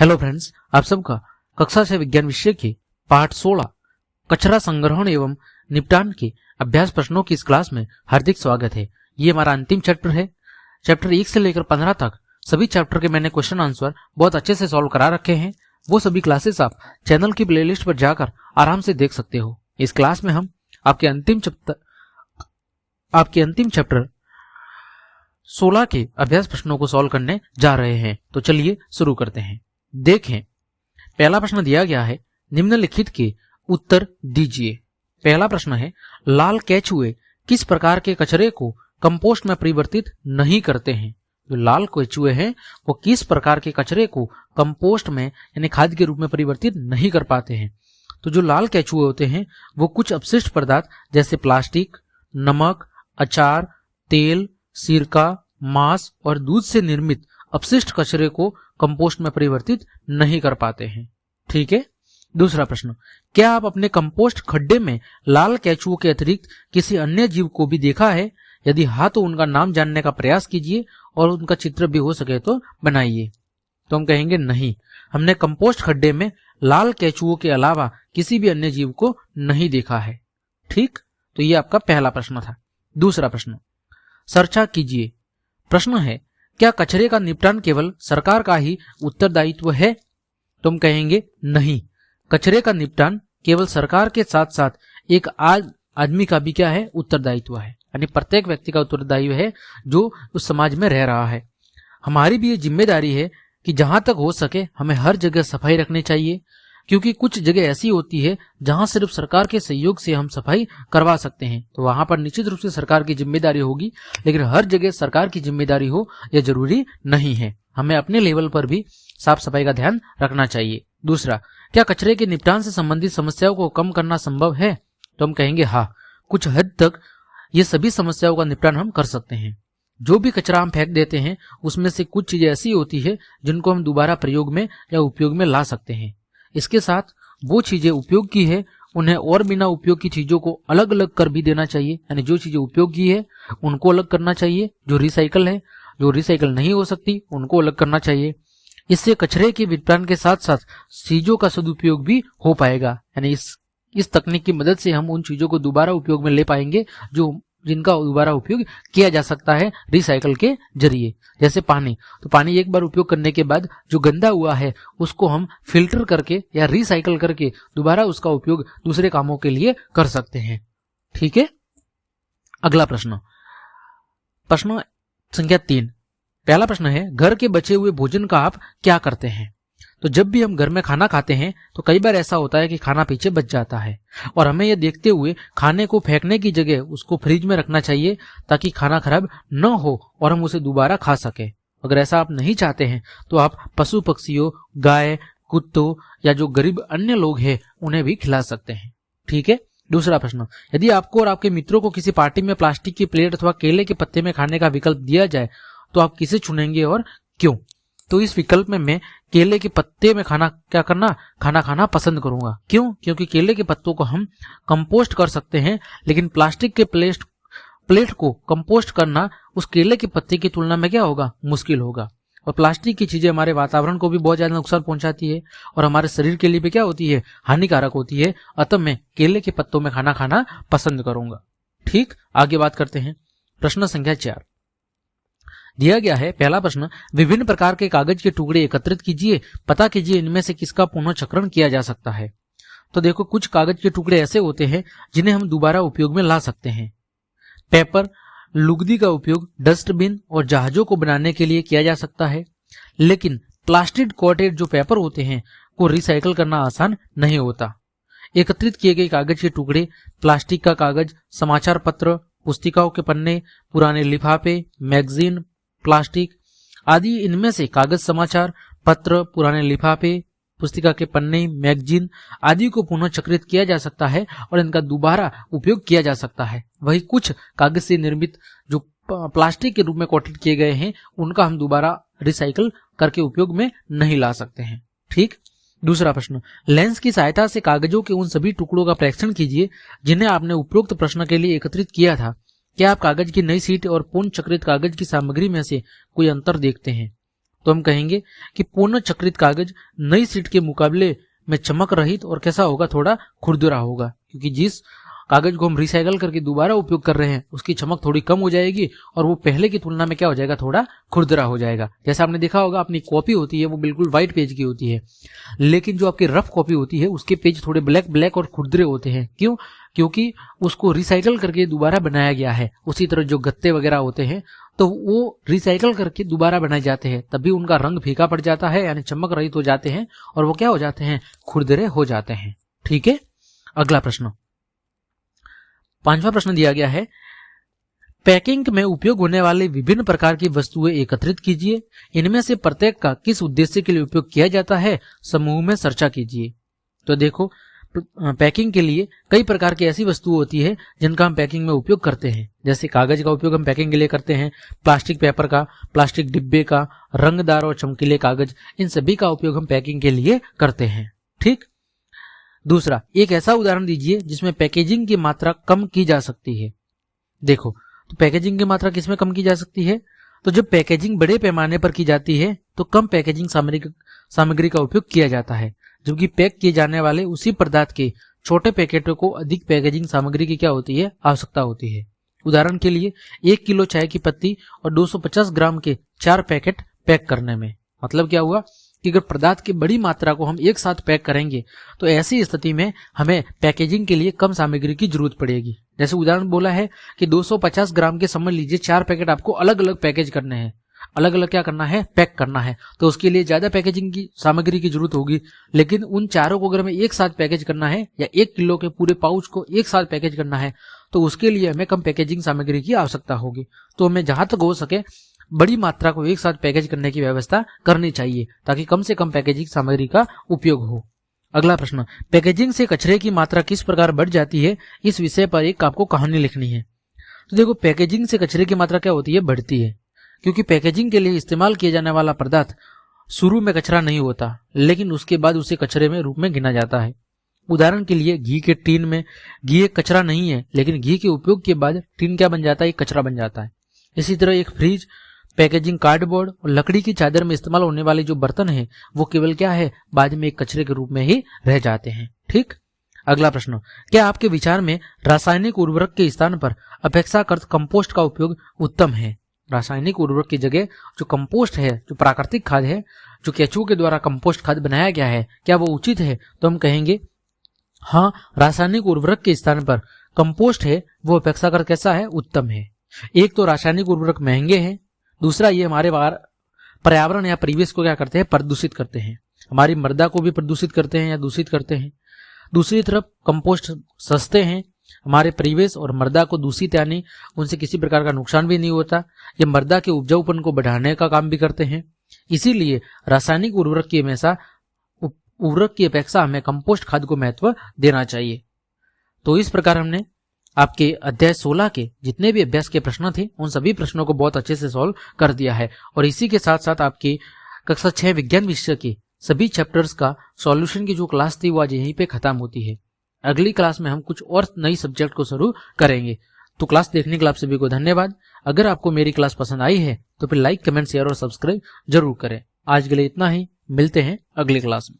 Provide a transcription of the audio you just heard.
Hello friends, आप सबका कक्षा 6 विज्ञान विषय के पाठ 16 कचरा संग्रहण एवं निपटान के अभ्यास प्रश्नों की इस क्लास में हार्दिक स्वागत है। ये हमारा अंतिम चैप्टर है। चैप्टर 1 से लेकर 15 तक सभी चैप्टर के मैंने क्वेश्चन आंसर बहुत अच्छे से सॉल्व करा रखे हैं। वो सभी क्लासेस आप चैनल की प्लेलिस्ट पर जाकर आराम से देख सकते हो। इस क्लास में हम आपके अंतिम चैप्टर 16 के अभ्यास प्रश्नों को सॉल्व करने जा रहे हैं। तो चलिए शुरू करते हैं। देखें, पहला प्रश्न दिया गया है, निम्नलिखित के उत्तर दीजिए। पहला प्रश्न है, लाल केचुए किस प्रकार के कचरे को कंपोस्ट में परिवर्तित नहीं करते हैं। जो लाल केचुए हैं वो किस प्रकार के कचरे को कंपोस्ट में यानी खाद के रूप में परिवर्तित नहीं कर पाते हैं। तो जो लाल केचुए होते हैं वो कुछ अपशिष्ट पदार्थ जैसे प्लास्टिक, नमक, अचार, तेल, सिरका, मांस और दूध से निर्मित अपशिष्ट कचरे को कंपोस्ट में परिवर्तित नहीं कर पाते हैं। ठीक है। दूसरा प्रश्न, क्या आप अपने कंपोस्ट खड्डे में लाल केचुओं के अतिरिक्त किसी अन्य जीव को भी देखा है? यदि हाँ तो उनका नाम जानने का प्रयास कीजिए और उनका चित्र भी हो सके तो बनाइए। तो हम कहेंगे नहीं, हमने कंपोस्ट खड्डे में लाल केचुओं के अलावा किसी भी अन्य जीव को नहीं देखा है। ठीक, तो ये आपका पहला प्रश्न था। दूसरा प्रश्न, चर्चा कीजिए। प्रश्न है, क्या कचरे का निपटान केवल सरकार का ही उत्तरदायित्व है? तो हम कहेंगे नहीं, कचरे का निपटान केवल सरकार के साथ साथ एक आदमी का भी क्या है, उत्तरदायित्व है। यानी प्रत्येक व्यक्ति का उत्तरदायित्व है जो उस समाज में रह रहा है। हमारी भी ये जिम्मेदारी है कि जहां तक हो सके हमें हर जगह सफाई रखनी चाहिए, क्योंकि कुछ जगह ऐसी होती है जहां सिर्फ सरकार के सहयोग से हम सफाई करवा सकते हैं। तो वहां पर निश्चित रूप से सरकार की जिम्मेदारी होगी, लेकिन हर जगह सरकार की जिम्मेदारी हो यह जरूरी नहीं है। हमें अपने लेवल पर भी साफ सफाई का ध्यान रखना चाहिए। दूसरा, क्या कचरे के निपटान से संबंधित समस्याओं को कम करना संभव है? तो हम कहेंगे हाँ, कुछ हद तक ये सभी समस्याओं का निपटान हम कर सकते हैं। जो भी कचरा हम फेंक देते हैं उसमें से कुछ चीजें ऐसी होती है जिनको हम दोबारा प्रयोग में या उपयोग में ला सकते हैं। इसके साथ वो चीजें उपयोग की है उन्हें और बिना उपयोग की चीजों को अलग अलग कर भी देना चाहिए। यानी जो चीजें उपयोग की है उनको अलग करना चाहिए, जो रिसाइकल है, जो रिसाइकल नहीं हो सकती उनको अलग करना चाहिए। इससे कचरे के निपटान के साथ साथ चीजों का सदुपयोग भी हो पाएगा। यानी इस तकनीक की मदद से हम उन चीजों को दोबारा उपयोग में ले पाएंगे जिनका दोबारा उपयोग किया जा सकता है रिसाइकल के जरिए। जैसे पानी, तो पानी एक बार उपयोग करने के बाद जो गंदा हुआ है उसको हम फिल्टर करके या रिसाइकल करके दोबारा उसका उपयोग दूसरे कामों के लिए कर सकते हैं। ठीक है। अगला प्रश्न संख्या 3। पहला प्रश्न है, घर के बचे हुए भोजन का आप क्या करते हैं? तो जब भी हम घर में खाना खाते हैं तो कई बार ऐसा होता है कि खाना पीछे बच जाता है और हमें यह देखते हुए खाने को फेंकने की जगह उसको फ्रिज में रखना चाहिए ताकि खाना खराब न हो और हम उसे दोबारा खा सके। अगर ऐसा आप नहीं चाहते हैं तो आप पशु पक्षियों, गाय, कुत्तों या जो गरीब अन्य लोग हैं उन्हें भी खिला सकते हैं। ठीक है। दूसरा प्रश्न, यदि आपको और आपके मित्रों को किसी पार्टी में प्लास्टिक की प्लेट अथवा केले के पत्ते में खाने का विकल्प दिया जाए तो आप किसे चुनेंगे और क्यों? तो इस विकल्प में मैं केले के पत्ते में खाना खाना पसंद करूंगा। क्यों? क्योंकि केले के पत्तों को हम कंपोस्ट कर सकते हैं, लेकिन प्लास्टिक के प्लेट को कंपोस्ट करना उस केले के पत्ते की तुलना में क्या होगा, मुश्किल होगा। और प्लास्टिक की चीजें हमारे वातावरण को भी बहुत ज्यादा नुकसान पहुंचाती है और हमारे शरीर के लिए भी क्या होती है, हानिकारक होती है। अतः मैं केले के पत्तों में खाना पसंद करूंगा। ठीक, आगे बात करते हैं। प्रश्न संख्या 4 दिया गया है। पहला प्रश्न, विभिन्न प्रकार के कागज के टुकड़े एकत्रित कीजिए, पता कीजिए इनमें से किसका पुनः चक्रण किया जा सकता है। तो देखो, कुछ कागज के टुकड़े ऐसे होते हैं जिन्हें हम दोबारा उपयोग में ला सकते हैं। पेपर, लुगदी का उपयोग डस्टबिन और जहाजों को बनाने के लिए किया जा सकता है, लेकिन प्लास्टिक कोटेड जो पेपर होते हैं को रिसाइकल करना आसान नहीं होता। एकत्रित किए गए कागज के टुकड़े प्लास्टिक का कागज, समाचार पत्र, पुस्तिकाओं के पन्ने, पुराने लिफाफे, मैगजीन, प्लास्टिक आदि, इनमें से कागज, समाचार पत्र, पुराने लिफाफे, पुस्तिका के पन्ने, मैगजीन आदि को पुनः चक्रित किया जा सकता है और इनका दोबारा उपयोग किया जा सकता है। वही कुछ कागज से निर्मित जो प्लास्टिक के रूप में कोटेड किए गए हैं उनका हम दोबारा रिसाइकल करके उपयोग में नहीं ला सकते हैं। ठीक। दूसरा प्रश्न, लेंस की सहायता से कागजों के उन सभी टुकड़ों का परीक्षण कीजिए जिन्हें आपने उपरोक्त प्रश्न के लिए एकत्रित किया था। क्या आप कागज की नई सीट और पूर्ण चक्रित कागज की सामग्री में से कोई अंतर देखते हैं? तो हम कहेंगे कि पूर्ण चक्रित कागज नई शीट के मुकाबले में चमक रहित और कैसा होगा, थोड़ा खुरदुरा होगा, क्योंकि जिस कागज को हम रिसाइकल करके दोबारा उपयोग कर रहे हैं उसकी चमक थोड़ी कम हो जाएगी और वो पहले की तुलना में क्या हो जाएगा, थोड़ा खुरदरा हो जाएगा। जैसा आपने देखा होगा अपनी कॉपी होती है वो बिल्कुल व्हाइट पेज की होती है, लेकिन जो आपकी रफ कॉपी होती है उसके पेज थोड़े ब्लैक ब्लैक और खुरदरे होते हैं। क्यों? क्योंकि उसको रिसाइकल करके दोबारा बनाया गया है। उसी तरह जो गत्ते वगैरह होते हैं तो वो रिसाइकल करके दोबारा बनाए जाते हैं, तभी उनका रंग फीका पड़ जाता है, यानी चमक रहित हो जाते हैं और वो क्या हो जाते हैं, खुरदरे हो जाते हैं। ठीक है, अगला प्रश्न, 5वां प्रश्न दिया गया है, पैकिंग में उपयोग होने वाले विभिन्न प्रकार की वस्तुएं एकत्रित कीजिए, इनमें से प्रत्येक का किस उद्देश्य के लिए उपयोग किया जाता है, समूह में चर्चा कीजिए। तो देखो, पैकिंग के लिए कई प्रकार की ऐसी वस्तुएं होती है जिनका हम पैकिंग में उपयोग करते हैं। जैसे कागज का उपयोग हम पैकिंग के लिए करते हैं, प्लास्टिक पेपर का, प्लास्टिक डिब्बे का, रंगदार और चमकीले कागज, इन सभी का उपयोग हम पैकिंग के लिए करते हैं। ठीक। दूसरा, एक ऐसा उदाहरण दीजिए जिसमें पैकेजिंग की मात्रा कम की जा सकती है। देखो, तो पैकेजिंग की मात्रा किसमें कम की जा सकती है, तो जब पैकेजिंग बड़े पैमाने पर की जाती है तो कम पैकेजिंग सामग्री का उपयोग किया जाता है, जबकि पैक किए जाने वाले उसी पदार्थ के छोटे पैकेटों को अधिक पैकेजिंग सामग्री की क्या होती है, आवश्यकता होती है। उदाहरण के लिए 1 किलो चाय की पत्ती और 250 ग्राम के 4 पैकेट पैक करने में, मतलब क्या हुआ कि अगर पदार्थ की बड़ी मात्रा को हम एक साथ पैक करेंगे तो ऐसी स्थिति में हमें पैकेजिंग के लिए कम सामग्री की जरूरत पड़ेगी। जैसे उदाहरण बोला है कि 250 ग्राम के समझ लीजिए 4 पैकेट आपको अलग अलग पैकेज करने हैं, अलग अलग क्या करना है, पैक करना है, तो उसके लिए ज्यादा पैकेजिंग की सामग्री की जरूरत होगी। लेकिन उन चारों को अगर हमें एक साथ पैकेज करना है या 1 किलो के पूरे पाउच को एक साथ पैकेज करना है तो उसके लिए हमें कम पैकेजिंग सामग्री की आवश्यकता होगी। तो हमें जहां तक हो सके बड़ी मात्रा को एक साथ पैकेज करने की व्यवस्था करनी चाहिए ताकि कम से कम पैकेजिंग सामग्री का उपयोग हो। अगला प्रश्न, पैकेजिंग से कचरे की मात्रा किस प्रकार बढ़ जाती है, इस विषय पर एक आपको कहानी लिखनी है। तो देखो, पैकेजिंग से कचरे की मात्रा क्या होती है, बढ़ती है, क्योंकि पैकेजिंग के लिए इस्तेमाल किया जाने वाला पदार्थ शुरू में कचरा नहीं होता, लेकिन उसके बाद उसे कचरे में रूप में गिना जाता है। उदाहरण के लिए घी के टीन में घी एक कचरा नहीं है, लेकिन घी के उपयोग के बाद टीन क्या बन जाता है, एक कचरा बन जाता है। इसी तरह एक फ्रिज, पैकेजिंग, कार्डबोर्ड और लकड़ी की चादर में इस्तेमाल होने वाले जो बर्तन हैं वो केवल क्या है, बाद में एक कचरे के रूप में ही रह जाते हैं। ठीक। अगला प्रश्न, क्या आपके विचार में रासायनिक उर्वरक के स्थान पर अपेक्षाकृत कंपोस्ट का उपयोग उत्तम है? रासायनिक उर्वरक की जगह जो कंपोस्ट है, जो प्राकृतिक खाद है, जो केंचुओं के द्वारा कंपोस्ट खाद बनाया गया है, क्या वो उचित है? तो हम कहेंगे हाँ, रासायनिक उर्वरक के स्थान पर कंपोस्ट है वो अपेक्षाकृत कैसा है, उत्तम है। एक तो रासायनिक उर्वरक महंगे हैं, दूसरा ये हमारे पर्यावरण या परिवेश को क्या करते हैं, प्रदूषित करते हैं, हमारी मृदा को भी प्रदूषित करते हैं या दूषित करते हैं। दूसरी तरफ कंपोस्ट सस्ते हैं, हमारे परिवेश और मृदा को दूषित यानी उनसे किसी प्रकार का नुकसान भी नहीं होता, ये मृदा के उपजाऊपन को बढ़ाने का काम भी करते हैं। इसीलिए रासायनिक उर्वरक की अपेक्षा हमें कंपोस्ट खाद को महत्व देना चाहिए। तो इस प्रकार हमने आपके अध्याय 16 के जितने भी अभ्यास के प्रश्न थे उन सभी प्रश्नों को बहुत अच्छे से सॉल्व कर दिया है, और इसी के साथ साथ आपकी कक्षा 6 विज्ञान विषय के सभी चैप्टर्स का सॉल्यूशन की जो क्लास थी वो आज यहीं पे खत्म होती है। अगली क्लास में हम कुछ और नई सब्जेक्ट को शुरू करेंगे। तो क्लास देखने के लिए आप सभी को धन्यवाद। अगर आपको मेरी क्लास पसंद आई है तो फिर लाइक, कमेंट, शेयर और सब्सक्राइब जरूर करें। आज के लिए इतना ही, मिलते हैं अगली क्लास में।